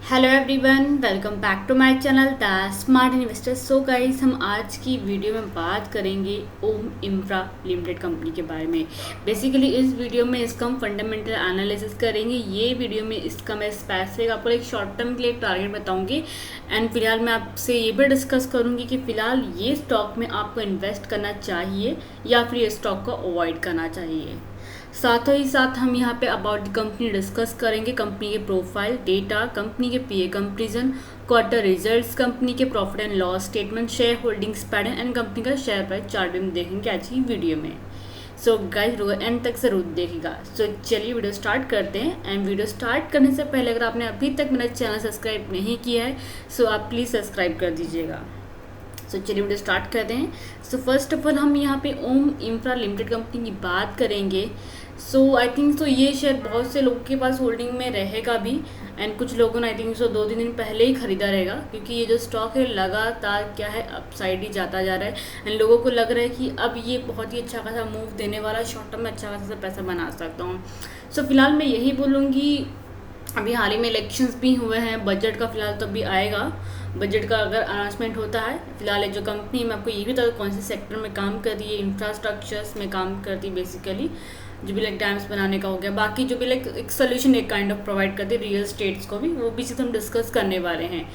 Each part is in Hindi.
Hello everyone, welcome back to my channel the smart investor. So guys, हम आज की वीडियो में बात करेंगे ओम इंफ्रा लिमिटेड कंपनी के बारे में। बेसिकली इस वीडियो में इसका हम फंडामेंटल एनालिसिस करेंगे। ये वीडियो में इसका मैं स्पेसिफिक आपको एक शॉर्ट टर्म के लिए टारगेट बताऊंगी एंड फिलहाल मैं आपसे ये भी डिस्कस करूंगी कि फिलहाल ये स्टॉक में आपको इन्वेस्ट करना चाहिए या फिर ये स्टॉक को अवॉइड करना चाहिए। साथ ही साथ हम यहाँ पे अबाउट द कंपनी डिस्कस करेंगे, कंपनी के प्रोफाइल डेटा, कंपनी के पीए कंपेरिजन, क्वार्टर रिजल्ट्स, कंपनी के profit and loss statement, share holdings pattern and company का शेयर प्राइस चार्ट भी हम देखेंगे आज की वीडियो में। सो गाइस एंड तक जरूर देखिएगा। सो चलिए वीडियो स्टार्ट करते हैं। एंड वीडियो स्टार्ट करने से पहले अगर आपने अभी तक मेरा चैनल सब्सक्राइब नहीं किया है सो आप प्लीज़ सब्सक्राइब कर दीजिएगा। सो चलिए वीडियो स्टार्ट करते हैं। सो फर्स्ट ऑफ ऑल हम यहाँ पे ओम इंफ्रा लिमिटेड कंपनी की बात करेंगे। सो आई थिंक सो ये शेयर बहुत से लोगों के पास होल्डिंग में रहेगा भी एंड कुछ लोगों ने आई थिंक सो 2-3 दिन पहले ही खरीदा रहेगा, क्योंकि ये जो स्टॉक है लगातार क्या है अपसाइड ही जाता जा रहा है एंड लोगों को लग रहा है कि अब ये बहुत ही अच्छा खासा मूव देने वाला, शॉर्ट टर्म में अच्छा खासा पैसा बना सकता हूँ। सो फिलहाल मैं यही बोलूँगी, अभी हाल ही में इलेक्शंस भी हुए हैं, बजट का फिलहाल तो अभी आएगा। बजट का अगर अनाउंसमेंट होता है, फिलहाल जो कंपनी मैं आपको ये भी बता दूँ कौन से सेक्टर में काम कर रही है, इंफ्रास्ट्रक्चर्स में काम करती है बेसिकली, जो भी लाइक डैम्स बनाने का हो गया, बाकी जो भी लाइक एक सोल्यूशन एक काइंड ऑफ प्रोवाइड करती है रियल स्टेट्स को भी, वो भी चीज़ हम डिस्कस करने वाले हैं।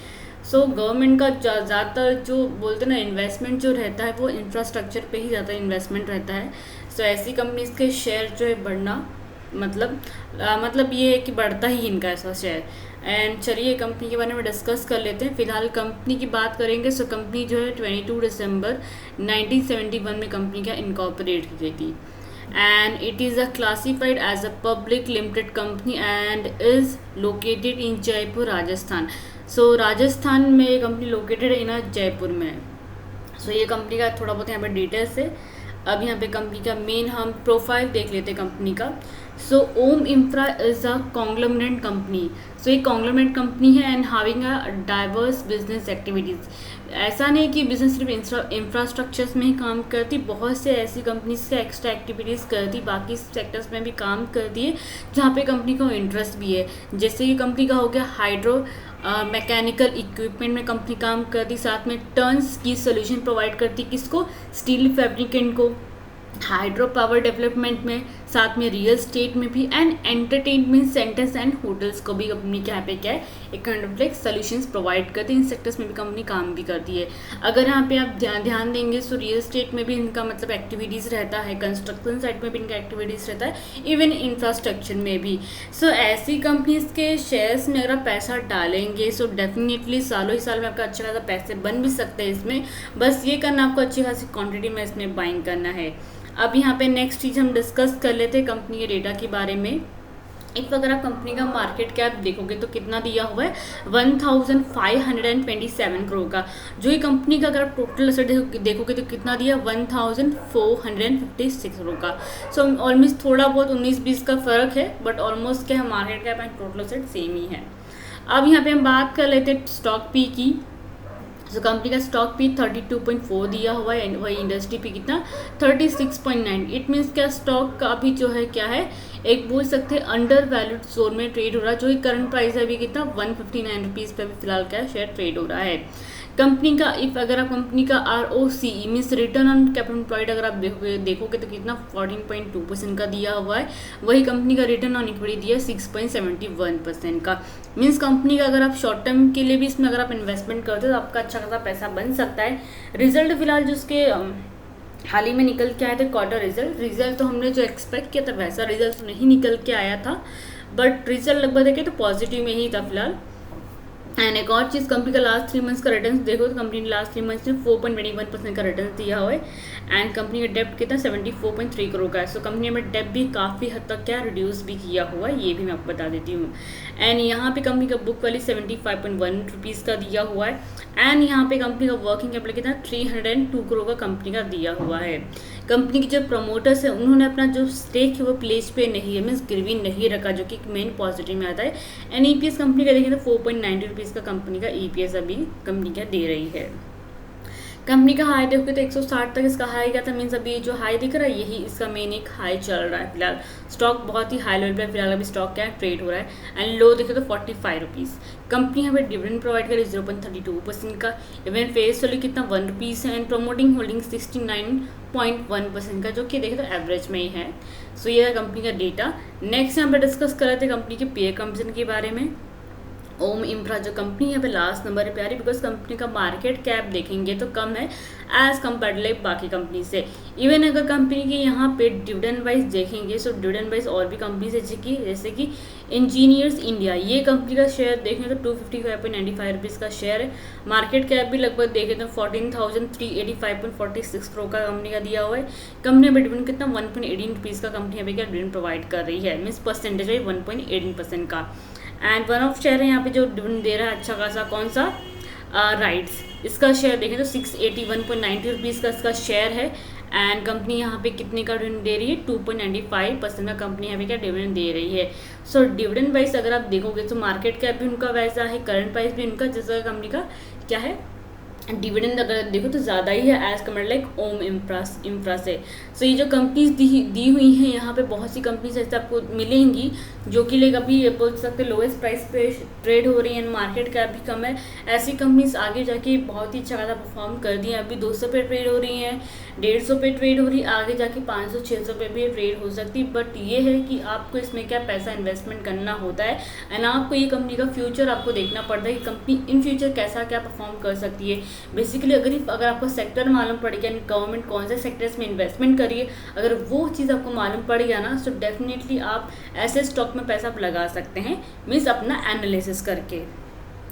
सो गवर्नमेंट का ज़्यादातर जो बोलते हैं ना इन्वेस्टमेंट जो रहता है वो इंफ्रास्ट्रक्चर पे ही ज़्यादा इन्वेस्टमेंट रहता है। सो ऐसी कंपनीज के शेयर जो है बढ़ना मतलब ये है कि बढ़ता ही इनका ऐसा शेयर। एंड चलिए कंपनी के बारे में डिस्कस कर लेते हैं। फिलहाल कंपनी की बात करेंगे। सो कंपनी जो है 22 दिसंबर 1971 में कंपनी का इनकॉर्पोरेट की गई थी and it is classified as a public limited company and is located in Jaipur Rajasthan. So Rajasthan में ये कंपनी लोकेटेड है इन जयपुर में। सो ये कंपनी का थोड़ा बहुत यहाँ पर डिटेल्स है। अब यहाँ पे कंपनी का मेन हम प्रोफाइल देख लेते हैं कंपनी का। So Om Infra is a conglomerate company. So ये कॉन्ग्लोमरेट कंपनी है and having a diverse business activities. ऐसा नहीं कि बिजनेस सिर्फ इंफ्रास्ट्रक्चर्स में ही काम करती, बहुत से ऐसी कंपनीज से एक्स्ट्रा एक्टिविटीज़ करती, बाकी सेक्टर्स में भी काम करती है जहाँ पे कंपनी को इंटरेस्ट भी है। जैसे कि कंपनी का हो गया हाइड्रो मैकेनिकल इक्विपमेंट में कंपनी काम करती, साथ में टर्न्स की सोल्यूशन प्रोवाइड करती, किसको, स्टील फैब्रिकेंट को, हाइड्रो पावर डेवलपमेंट में, साथ में रियल स्टेट में भी and entertainment centres and hotels को भी कंपनी के यहाँ पे क्या है एक kind of like solutions provide करती है। इन सेक्टर्स में भी कंपनी काम भी करती है। अगर यहाँ पे आप ध्यान देंगे तो रियल स्टेट में भी इनका मतलब एक्टिविटीज़ रहता है, कंस्ट्रक्शन साइड में भी इनका एक्टिविटीज़ रहता है, इवन इंफ्रास्ट्रक्चर में भी। सो ऐसी कंपनीज के शेयर्स में अगर आप पैसा डालेंगे सो डेफिनेटली सालों ही साल में आपका अच्छा खासा पैसे बन भी सकते हैं इसमें। बस ये करना आपको अच्छी खासी क्वान्टिटी में इसमें बाइंग करना है। अब यहाँ पे नेक्स्ट चीज़ हम डिस्कस कर लेते हैं कंपनी के डेटा के बारे में। एक अगर आप कंपनी का मार्केट कैप देखोगे तो कितना दिया हुआ है, 1527 करोड़ का। जो ये कंपनी का अगर आप टोटल एसेट देखोगे तो कितना दिया, 1456 करोड़ का। सो ऑलमोस्ट थोड़ा बहुत 19-20 का फर्क है, बट ऑलमोस्ट क्या है market cap and total asset same ही है। अब यहाँ पे हम बात कर लेते हैं स्टॉक पी की। तो कंपनी का स्टॉक पी 32.4 दिया हुआ है, वही इंडस्ट्री पी कितना 36.9। इट मीन्स क्या स्टॉक का अभी जो है क्या है एक बोल सकते हैं अंडर वैल्यूड जोन में ट्रेड हो रहा है। जो करंट प्राइस है अभी कितना 159 रुपीज़ पे भी फिलहाल क्या शेयर ट्रेड हो रहा है। कंपनी का अगर आप कंपनी का ROCE means return on capital employed अगर आप देखोगे तो कितना 14.2% का दिया हुआ है। वही कंपनी का रिटर्न ऑन इक्विटी दिया है 6.71% का। मीन्स कंपनी का अगर आप शॉर्ट टर्म के लिए भी इसमें अगर आप इन्वेस्टमेंट करते हो तो आपका अच्छा खासा पैसा बन सकता है। रिजल्ट फिलहाल जो उसके हाल ही में निकल के आए थे क्वार्टर रिजल्ट तो हमने जो एक्सपेक्ट किया था वैसा रिजल्ट नहीं निकल के आया था, बट रिजल्ट लगभग देखे तो पॉजिटिव में ही था फिलहाल। एंड एक और चीज़, कंपनी का लास्ट 3 मंथ्स का रिटर्न देखो तो कंपनी ने लास्ट 3 मंथ्स में 4.21% का रिटर्न दिया हुआ है एंड कंपनी का डेप्ट कितना 74.3 करोड़ का है। सो कंपनी में डेप्ट भी काफ़ी हद तक क्या रिड्यूस भी किया हुआ है, ये भी मैं आपको बता देती हूँ। एंड यहाँ पे कंपनी का बुक वैल्यू 75.1 रुपीज़ का दिया हुआ है एंड यहाँ पे कंपनी का वर्किंग कैपिटल कितना 302 करोड़ का कंपनी का दिया हुआ है। कंपनी के जो प्रमोटर्स हैं उन्होंने अपना जो स्टेक है वो प्लेस पे नहीं है, मीन्स गिरवी नहीं रखा, जो कि मेन पॉजिटिव में आता है। एंड EPS कंपनी का देखें तो 4.90 रुपीज़ का कंपनी का EPS अभी कंपनी का दे रही है। कंपनी का हाई देखोगे तो 160 तक इसका हाई गया था, मीन्स अभी जो हाई दिख रहा है यही इसका मेन एक हाई चल रहा है फिलहाल। स्टॉक बहुत ही हाई लेवल पर फिलहाल अभी स्टॉक क्या है ट्रेड हो रहा है, एंड लो देखे तो 45 रुपीज़। कंपनी यहाँ पे डिविडेंड प्रोवाइड करे 0.32% का, इवन फेस वैल्यू कितना 1 रुपीज़ है, एंड प्रमोटिंग होल्डिंग 69.1% का, जो कि देखे तो एवरेज में ही है। सो ये है कंपनी का डेटा। नेक्स्ट यहाँ पे डिस्कस कर रहे थे कंपनी के पेयर कंपनी के बारे में। ओम इंफ्रा जो कंपनी यहाँ पे लास्ट नंबर है प्यारी, बिकॉज कंपनी का मार्केट कैप देखेंगे तो कम है एज कम्पेयर लाइक बाकी कंपनी से। इवन अगर कंपनी के यहाँ पे डिविडेंड वाइज देखेंगे सो डिविडेंड वाइज और भी कंपनी है जैसे कि इंजीनियर्स इंडिया, ये कंपनी का शेयर देखें तो 255.95 रुपीज़ का शेयर है। मार्केट कैप भी लगभग देखें तो 14,385.46 करोड़ का कंपनी का दिया हुआ है। कंपनी अभी डिविडेंड कितना 1.18 रुपीज़ का कंपनी अभी क्या डिविडेंड प्रोवाइड कर रही है, मीन्स परसेंटेज है 1.18% का। एंड वन ऑफ शेयर है यहाँ पे जो डिविडेंड दे रहा है अच्छा खासा, कौन सा, राइट्स, इसका शेयर देखें तो 681.90 रुपीज़ का इसका शेयर है। एंड कंपनी यहाँ पे कितने का डिविडेंड दे रही है, 2.95% का कंपनी यहाँ पे क्या डिविडेंड दे रही है। सो डिविडेंड वाइज अगर आप देखोगे तो मार्केट कैप भी उनका वैसा है, करंट प्राइस भी उनका जैसा कंपनी का क्या है डिविडेंड अगर देखो तो ज़्यादा ही है एज कम्पेयर लाइक ओम इंफ्रा से। सो ये जो कंपनीज दी हुई हैं यहाँ पे बहुत सी कंपनीज ऐसे आपको मिलेंगी जो कि लाइक अभी बोल सकते लोएस्ट प्राइस पे ट्रेड हो रही है, मार्केट कैप भी कम है। ऐसी कंपनीज आगे जाके बहुत ही अच्छा खासा परफॉर्म कर दी हैं। अभी 200 पे ट्रेड हो रही हैं, 150 पे ट्रेड हो रही है, आगे जाके 500-600 पे भी ट्रेड हो सकती है। बट ये है कि आपको इसमें क्या पैसा इन्वेस्टमेंट करना होता है, एंड आपको ये कंपनी का फ्यूचर आपको देखना पड़ता है कि कंपनी इन फ्यूचर कैसा क्या परफॉर्म कर सकती है। बेसिकली अगर आपको सेक्टर मालूम पड़ गया, गवर्नमेंट कौन से सेक्टर्स में इन्वेस्टमेंट करिए, अगर वो चीज़ आपको मालूम पड़ गया ना, तो डेफिनेटली आप ऐसे स्टॉक में पैसा लगा सकते हैं, मीन्स अपना एनालिसिस करके।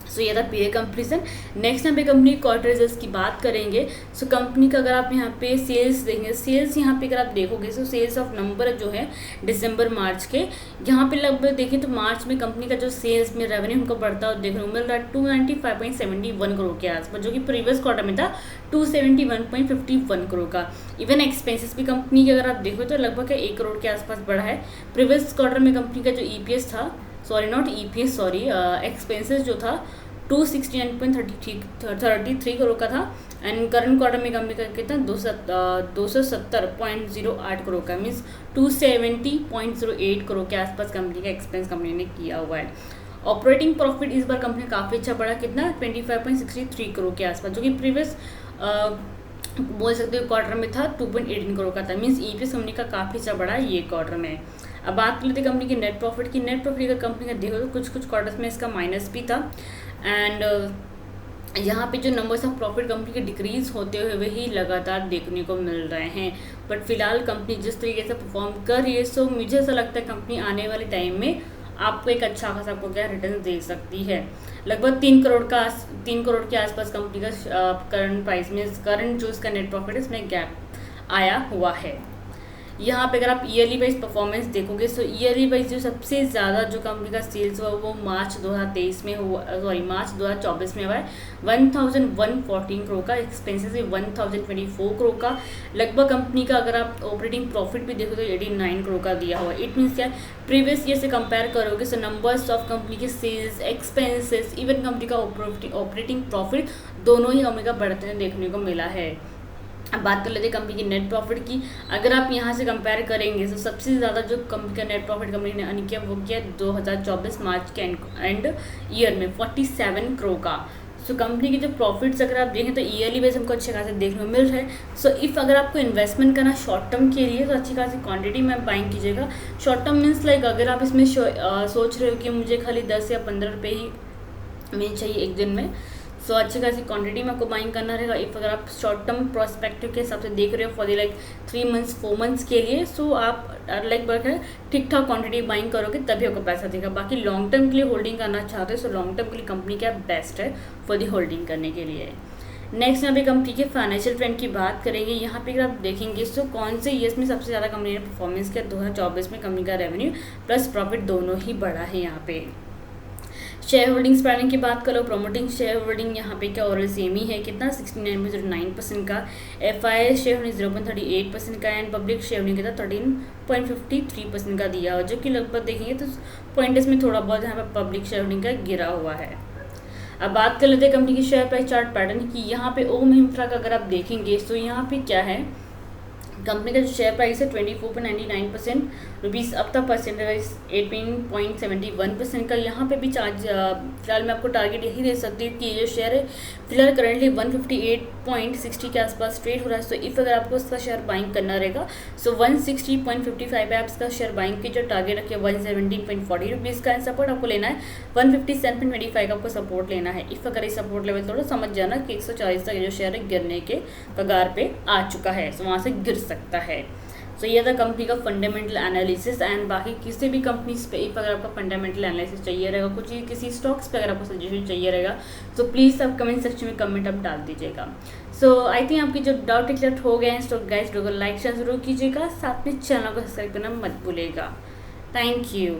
सो ये था पीए कंपैरिजन। नेक्स्ट यहाँ पे कंपनी क्वार्टर रिजल्ट्स की बात करेंगे। सो कंपनी का अगर आप यहाँ पे सेल्स देंगे, सेल्स यहाँ पे अगर आप देखोगे सो सेल्स ऑफ नंबर जो है दिसंबर मार्च के, यहाँ पे लगभग देखें तो मार्च में कंपनी का जो सेल्स में रेवेन्यू हमको बढ़ता हुआ देखने को मिल रहा है 295.71 करोड़ के आसपास, जो कि प्रीवियस क्वार्टर में था 271.51 करोड़ का। इवन एक्सपेंसेस भी कंपनी के अगर आप देखो तो लगभग 1 करोड़ के आसपास बढ़ा है। प्रीवियस क्वार्टर में कंपनी का जो ईपीएस था, एक्सपेंसेस जो था 269.33 करोड़ का था, एंड करंट क्वार्टर में कंपनी का कितना 270.08 करोड़ का, मीन्स 270.08 करोड़ के आसपास कंपनी का एक्सपेंस कंपनी ने किया हुआ है। ऑपरेटिंग प्रॉफिट इस बार कंपनी काफ़ी अच्छा बढ़ा, कितना 25.63 करोड़ के आसपास, जो कि प्रीवियस बोल सकते हो क्वार्टर में था 2.18 करोड़ का था, मीन्स ईपीएस कंपनी का काफ़ी अच्छा बढ़ा ये क्वार्टर में। अब बात कर लेते हैं कंपनी की नेट प्रॉफिट की। नेट प्रॉफिट अगर कंपनी का देखो तो कुछ क्वार्टर्स में इसका माइनस भी था, एंड यहाँ पे जो नंबर्स ऑफ प्रॉफिट कंपनी के डिक्रीज होते हुए वही लगातार देखने को मिल रहे हैं। बट फिलहाल कंपनी जिस तरीके से परफॉर्म कर रही है, सो मुझे ऐसा लगता है कंपनी आने वाले टाइम में आपको एक अच्छा खासा आपको क्या रिटर्न दे सकती है। लगभग 3 करोड़ के आसपास कंपनी का करंट प्राइस में करंट जो इसका नेट प्रॉफिट है इसमें गैप आया हुआ है। यहाँ पे अगर आप ईयरली वाइज परफॉर्मेंस देखोगे तो ईयरली वाइज जो सबसे ज़्यादा जो कंपनी का सेल्स हुआ वो मार्च 2024 में हुआ है 1114 करोड़ का। एक्सपेंसेस है 1024 करोड़ का। लगभग कंपनी का अगर आप ऑपरेटिंग प्रॉफिट भी देखो तो 89 करोड़ का दिया हुआ है। इट मीन्स क्या, प्रीवियस ईयर से कंपेयर करोगे तो नंबर्स ऑफ कंपनी के सेल्स, एक्सपेंसेस, इवन कंपनी का ऑपरेटिंग प्रॉफिट दोनों ही कंपनी का बढ़ते हुए देखने को मिला है। अब बात कर लेते हैं कंपनी की नेट प्रॉफिट की। अगर आप यहाँ से कंपेयर करेंगे तो सबसे ज़्यादा जो कंपनी का नेट प्रॉफिट कंपनी ने अर्न किया वो किया 2024 मार्च के एंड ईयर में 47 करोड़ का। सो कंपनी के जो प्रॉफिट्स अगर आप देखें तो ईयरली बेस हमको अच्छे खासे देखने को मिल रहे हैं। सो इफ़ अगर आपको इन्वेस्टमेंट करना शॉर्ट टर्म के लिए तो अच्छी खासी क्वांटिटी में बाइंग कीजिएगा। शॉर्ट टर्म मीन्स लाइक अगर आप इसमें सोच रहे हो कि मुझे खाली 10 या 15 रुपये ही में चाहिए एक दिन में, सो अच्छी खासी क्वांटिटी में आपको बाइंग करना रहेगा। इफ़ अगर आप शॉर्ट टर्म प्रोस्पेक्टिव के हिसाब से देख रहे हो for the like 3 months 4 months के लिए, सो आप लाइक ठीक ठाक क्वांटिटी बाइंग करोगे तभी आपको पैसा देगा। बाकी लॉन्ग टर्म के लिए होल्डिंग करना चाहते हो सो लॉन्ग टर्म के लिए कंपनी क्या बेस्ट है फॉर दी होल्डिंग करने के लिए। नेक्स्ट यहाँ पे कंपनी के फाइनेंशियल ट्रेंड की बात करेंगे। यहाँ पे अगर आप देखेंगे सो कौन से ईयर्स में सबसे ज़्यादा कंपनी ने परफॉर्मेंस किया, 2024 में कंपनी का रेवेन्यू प्लस प्रॉफिट दोनों ही बढ़ा है। यहाँ पे शेयर होल्डिंग्स प्लानिंग की बात करो, प्रमोटिंग शेयर होल्डिंग यहाँ पे क्या और सेम ही है, कितना 69.09% का। एफआई शेयर होल्डिंग 0.38% का, एंड पब्लिक शेयर होल्डिंग कितना 13.53% का दिया हो, जो कि लगभग देखेंगे तो पॉइंट इसमें थोड़ा बहुत यहाँ पे पब्लिक शेयर होल्डिंग का गिरा हुआ है। अब बात कर लेते हैं कंपनी की शेयर प्राइस चार्ट पैटर्न की। यहाँ पे ओम इंफ्रा का अगर आप देखेंगे तो यहाँ पे क्या है, कंपनी का जो शेयर प्राइस है 24.99% रुपीज़, अब तक परसेंटेज 18.71% का। यहाँ पे भी चार्ज फिलहाल मैं आपको टारगेट यही दे सकती हूँ कि ये जो शेयर है फिलहाल करंटली 158.60 के आसपास ट्रेड हो रहा है। सो इफ़ अगर आपको इसका शेयर बाइंग करना रहेगा सो 160.55 है, आप इसका शेयर बाइंग की जो टारगेट रखिए 117.40 रुपीज़ का सपोर्ट आपको लेना है, 157.25 का आपको सपोर्ट लेना है। इफ़ अगर ये सपोर्ट लेवल थोड़ा समझ जाना कि 140 तक जो शेयर है गिरने के कगार पे आ चुका है, सो वहाँ से गिर सकता है। सो ये था कंपनी का फंडामेंटल एनालिसिस। एंड बाकी किसी भी कंपनीज पे इफ अगर आपका फंडामेंटल एनालिसिस चाहिए रहेगा, कुछ किसी स्टॉक्स पे अगर आपको सजेशन चाहिए रहेगा तो प्लीज़ आप कमेंट सेक्शन में कमेंट आप डाल दीजिएगा। सो आई थिंक आपकी जो डाउट क्लियर हो गए हैं, तो गाइस वीडियो को लाइक शेयर जरूर कीजिएगा, साथ में चैनल को सब्सक्राइब करना मत भूलिएगा। Thank you.